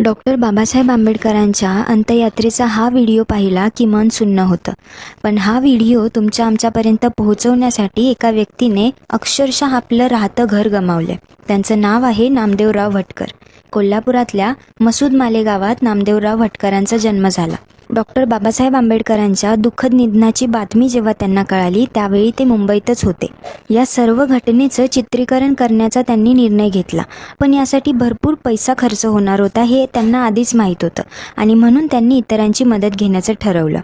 Doctor Babasaheb आंबेडकरांच्या अंत्ययात्रेचा हा video पाहिला की मन सुन्न होतं. पण हा व्हिडिओ आमच्यापर्यंत पोहोचवण्यासाठी एका व्यक्तीने अक्षरशः आपलं राहतं घर गमावले. त्यांचं नाव आहे नामदेवराव भटकर. कोल्हापुरातल्या मसूद मालेगावात नामदेवराव भटकरांचा जन्म झाला. डॉक्टर बाबासाहेब आंबेडकरांच्या दुःखद निधनाची बातमी जेव्हा त्यांना कळाली त्यावेळी ते मुंबईतच होते. या सर्व घटनेचं चित्रीकरण करण्याचा त्यांनी निर्णय घेतला, पण यासाठी भरपूर पैसा खर्च होणार होता हे त्यांना आधीच माहीत होतं आणि म्हणून त्यांनी इतरांची मदत घेण्याचं ठरवलं.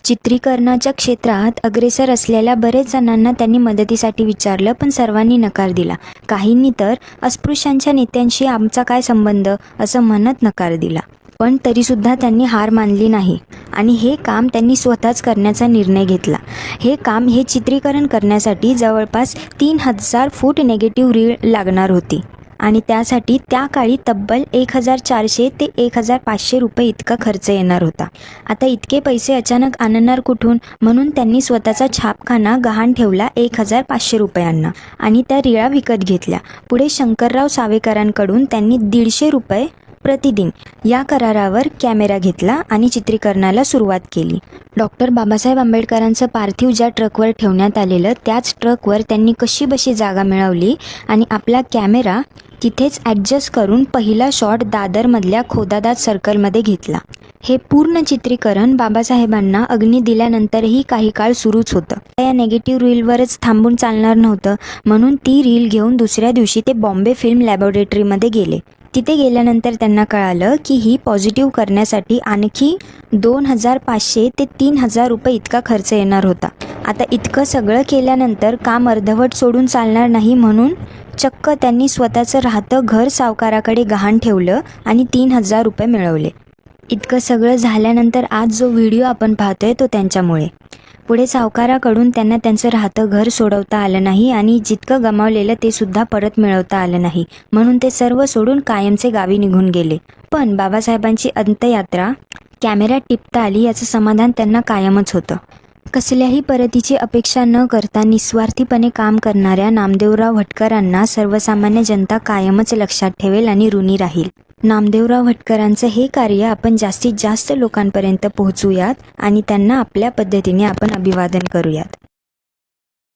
चित्रीकरणाच्या क्षेत्रात अग्रेसर असलेल्या बरेच जणांना त्यांनी मदतीसाठी विचारलं, पण सर्वांनी नकार दिला. काहींनी तर अस्पृश्यांच्या नेत्यांशी आमचा काय संबंध असं म्हणत नकार दिला. पण तरीसुद्धा त्यांनी हार मानली नाही आणि हे काम त्यांनी स्वतःच करण्याचा निर्णय घेतला. हे चित्रीकरण करण्यासाठी जवळपास 3000 फूट नेगेटिव्ह रीळ लागणार होती आणि त्यासाठी त्या काळी तब्बल 1400 ते 1500 रुपये इतका खर्च येणार होता. आता इतके पैसे अचानक आणणार कुठून, म्हणून त्यांनी स्वतःचा छापखाना गहाण ठेवला 1500 रुपयांना आणि त्या रीळा विकत घेतल्या. पुढे शंकरराव सावेकरांकडून त्यांनी 150 रुपये प्रतिदिन या करारावर कॅमेरा घेतला आणि चित्रीकरणाला सुरुवात केली. डॉक्टर बाबासाहेब आंबेडकरांचं पार्थिव ज्या ट्रकवर ठेवण्यात आलेलं त्याच ट्रकवर त्यांनी कशीबशी जागा मिळवली आणि आपला कॅमेरा तिथेच ॲडजस्ट करून पहिला शॉट दादरमधल्या खोदादात सर्कलमध्ये घेतला. हे पूर्ण चित्रीकरण बाबासाहेबांना अग्नी दिल्यानंतरही काही काळ सुरूच होतं. या नेगेटिव्ह रीलवरच थांबून चालणार नव्हतं, म्हणून ती रील घेऊन दुसऱ्या दिवशी ते बॉम्बे फिल्म लॅबोरेटरीमध्ये गेले. तिथे गेल्यानंतर त्यांना कळालं की ही पॉझिटिव्ह करण्यासाठी आणखी 2500 ते 3000 रुपये इतका खर्च येणार होता. आता इतकं सगळं केल्यानंतर काम अर्धवट सोडून चालणार नाही, म्हणून चक्क त्यांनी स्वतःचं राहतं घर सावकाराकडे गहाण ठेवलं आणि 3000 रुपये मिळवले. इतकं सगळं झाल्यानंतर आज जो व्हिडिओ आपण पाहतोय तो त्यांच्यामुळे. पुढे सावकाराकडून त्यांना त्यांचं राहतं घर सोडवता आलं नाही आणि जितकं गमावलेलं ते सुद्धा परत मिळवता आलं नाही, म्हणून ते सर्व सोडून कायमचे गावी निघून गेले. पण बाबासाहेबांची अंत्ययात्रा कॅमेऱ्यात टिपता आली याचं समाधान त्यांना कायमच होतं. कसल्याही परतीची अपेक्षा न करता निस्वार्थीपणे काम करणाऱ्या नामदेवराव भटकरांना सर्वसामान्य जनता कायमच लक्षात ठेवेल आणि ऋणी राहील. नामदेवराव भटकरांचं हे कार्य आपण जास्तीत जास्त लोकांपर्यंत पोहोचूयात आणि त्यांना आपल्या पद्धतीने आपण अभिवादन करूयात.